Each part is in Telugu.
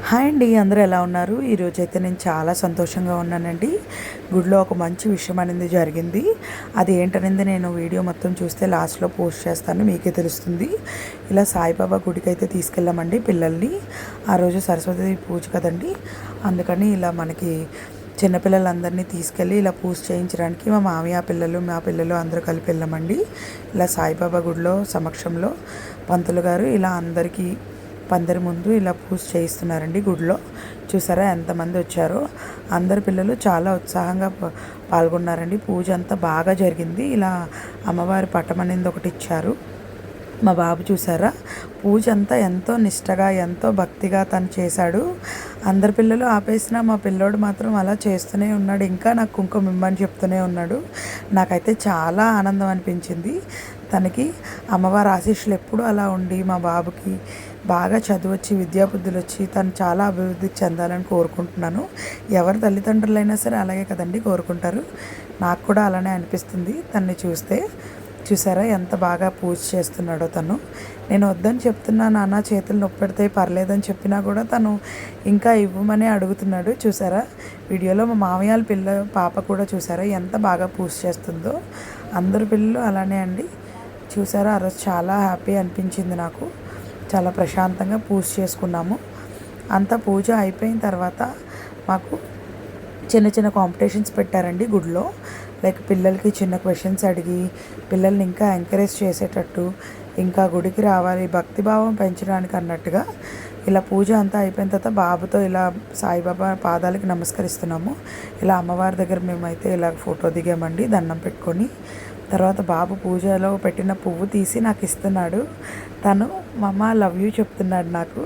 హాయ్ అండి, అందరూ ఎలా ఉన్నారు? ఈరోజైతే నేను చాలా సంతోషంగా ఉన్నానండి. గుడిలో ఒక మంచి విషయం అనేది జరిగింది. అది ఏంటనేది నేను వీడియో మొత్తం చూస్తే లాస్ట్లో పోస్ట్ చేస్తాను, మీకే తెలుస్తుంది. ఇలా సాయిబాబా గుడికి అయితే తీసుకెళ్ళామండి పిల్లల్ని. ఆ రోజు సరస్వతి పూజ కదండి, అందుకని ఇలా మనకి చిన్నపిల్లలందరినీ తీసుకెళ్ళి ఇలా పూజ చేయించడానికి మా మామయ్య పిల్లలు మా పిల్లలు అందరూ కలిపి వెళ్ళామండి. ఇలా సాయిబాబా గుడిలో సమక్షంలో పంతులు గారు ఇలా అందరికీ పందిరి ముందు ఇలా పూజ చేయిస్తున్నారండి గుడిలో. చూసారా ఎంతమంది వచ్చారో. అందరు పిల్లలు చాలా ఉత్సాహంగా పాల్గొన్నారండి. పూజ అంతా బాగా జరిగింది. ఇలా అమ్మవారి పటం అనేది ఒకటి ఇచ్చారు. మా బాబు చూసారా, పూజ అంతా ఎంతో నిష్టగా ఎంతో భక్తిగా తను చేశాడు. అందరి పిల్లలు ఆపేసినా మా పిల్లోడు మాత్రం అలా చేస్తూనే ఉన్నాడు. ఇంకా నాకు కుంకుమ ఇమ్మని చెప్తూనే ఉన్నాడు. నాకైతే చాలా ఆనందం అనిపించింది. తనకి అమ్మవారి ఆశీస్సులు ఎప్పుడూ అలా ఉండి మా బాబుకి బాగా చదువు వచ్చి విద్యాబుద్ధులు వచ్చి తను చాలా అభివృద్ధి చెందాలని కోరుకుంటున్నాను. ఎవరి తల్లిదండ్రులైనా సరే అలాగే కదండి కోరుకుంటారు. నాకు కూడా అలానే అనిపిస్తుంది తన్ని చూస్తే. చూసారా ఎంత బాగా పూజ చేస్తున్నాడో తను. నేను వద్దని చెప్తున్నా, నాన్న చేతులు నొప్పి పెడితే పర్లేదని చెప్పినా కూడా తను ఇంకా ఇవ్వమని అడుగుతున్నాడు. చూసారా వీడియోలో మా మామయ్య పాప కూడా చూసారా ఎంత బాగా పూజ చేస్తుందో. అందరు పిల్లలు అలానే అండి. చూసారా ఆ రోజు చాలా హ్యాపీ అనిపించింది నాకు. చాలా ప్రశాంతంగా పూజ చేసుకున్నాము. అంతా పూజ అయిపోయిన తర్వాత మాకు చిన్న చిన్న కాంపిటీషన్స్ పెట్టారండి గుడిలో. లైక్ పిల్లలకి చిన్న క్వశ్చన్స్ అడిగి పిల్లల్ని ఇంకా ఎంకరేజ్ చేసేటట్టు, ఇంకా గుడికి రావాలి భక్తిభావం పెంచడానికి అన్నట్టుగా ఇలా పూజ అంతా అయిపోయిన తర్వాత బాబుతో ఇలా సాయిబాబా పాదాలకి నమస్కరిస్తున్నాము. ఇలా అమ్మవారి దగ్గర మేమైతే ఇలా ఫోటో దిగామండి దండం పెట్టుకొని. తర్వాత బాబు పూజలో పెట్టిన పువ్వు తీసి నాకు ఇస్తున్నాడు. తను మమ్మ లవ్ యూ చెప్తున్నాడు నాకు.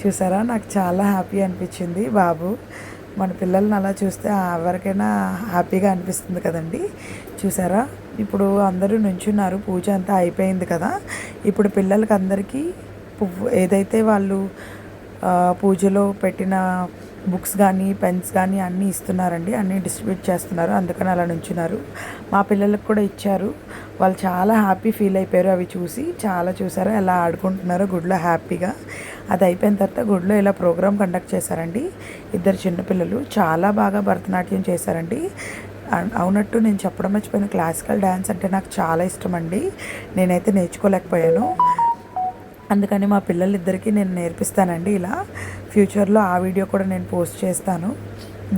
చూసారా నాకు చాలా హ్యాపీ అనిపించింది. బాబు మన పిల్లల్ని అలా చూస్తే ఎవరికైనా హ్యాపీగా అనిపిస్తుంది కదండి. చూసారా ఇప్పుడు అందరూ నుంచున్నారు, పూజ అంతా అయిపోయింది కదా. ఇప్పుడు పిల్లలకి అందరికీ పువ్వు ఏదైతే వాళ్ళు పూజలో పెట్టిన బుక్స్ కానీ పెన్స్ కానీ అన్నీ ఇస్తున్నారండి, అన్నీ డిస్ట్రిబ్యూట్ చేస్తున్నారు. అందుకని అలా నుంచున్నారు. మా పిల్లలకు కూడా ఇచ్చారు. వాళ్ళు చాలా హ్యాపీ ఫీల్ అయిపోయారు అవి చూసి. చాలా చూసారా ఎలా ఆడుకుంటున్నారో గుడిలో హ్యాపీగా. అది అయిపోయిన తర్వాత గుడిలో ఇలా ప్రోగ్రామ్ కండక్ట్ చేశారండి. ఇద్దరు చిన్నపిల్లలు చాలా బాగా భరతనాట్యం చేశారండి. అవునట్టు నేను చెప్పడం మర్చిపోయిన, క్లాసికల్ డ్యాన్స్ అంటే నాకు చాలా ఇష్టం అండి. నేనైతే నేర్చుకోలేకపోయాను. అందుకని మా పిల్లలిద్దరికీ నేను నేర్పిస్తానండి. ఇలా ఫ్యూచర్లో ఆ వీడియో కూడా నేను పోస్ట్ చేస్తాను.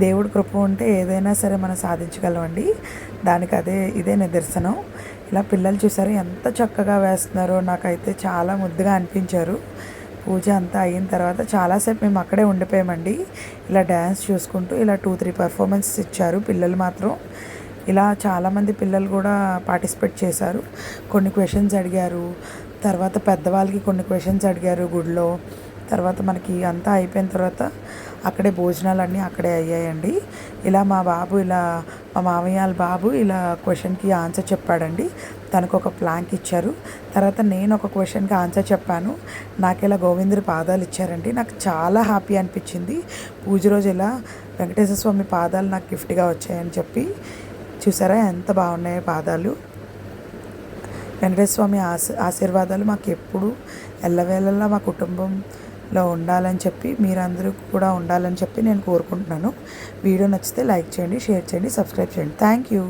దేవుడి కృప ఉంటే ఏదైనా సరే మనం సాధించగలమండి. దానికి ఇదే నిదర్శనం. ఇలా పిల్లలు చూసారు ఎంత చక్కగా వేస్తున్నారో. నాకైతే చాలా ముద్దుగా అనిపించారు. పూజ అంతా అయిన తర్వాత చాలాసేపు మేము అక్కడే ఉండిపోయామండి. ఇలా డ్యాన్స్ చూసుకుంటూ ఇలా 2-3 పర్ఫార్మెన్సెస్ ఇచ్చారు పిల్లలు మాత్రం. ఇలా చాలామంది పిల్లలు కూడా పార్టిసిపేట్ చేశారు. కొన్ని క్వశ్చన్స్ అడిగారు. తర్వాత పెద్దవాళ్ళకి కొన్ని క్వశ్చన్స్ అడిగారు గుడిలో. తర్వాత మనకి అంతా అయిపోయిన తర్వాత అక్కడే భోజనాలన్నీ అక్కడే అయ్యాయండి. ఇలా మా మామయ్య బాబు ఇలా క్వశ్చన్కి ఆన్సర్ చెప్పాడండి. తనకు ఒక ప్లాంక్ ఇచ్చారు. తర్వాత నేను ఒక క్వశ్చన్కి ఆన్సర్ చెప్పాను. నాకు ఇలా గోవిందుడి పాదాలు ఇచ్చారండి. నాకు చాలా హ్యాపీ అనిపించింది. పూజ రోజు ఇలా వెంకటేశ్వర స్వామి పాదాలు నాకు గిఫ్ట్గా వచ్చాయని చెప్పి. చూసారా ఎంత బాగున్నాయో పాదాలు. వెంకటేశ్వర స్వామి ఆశీర్వాదాలు మాకు ఎప్పుడు ఎల్లవేళలా మా కుటుంబంలో ఉండాలని చెప్పి, మీరందరూ కూడా ఉండాలని చెప్పి నేను కోరుకుంటున్నాను. వీడియో నచ్చితే లైక్ చేయండి, షేర్ చేయండి, సబ్స్క్రైబ్ చేయండి. Thank you.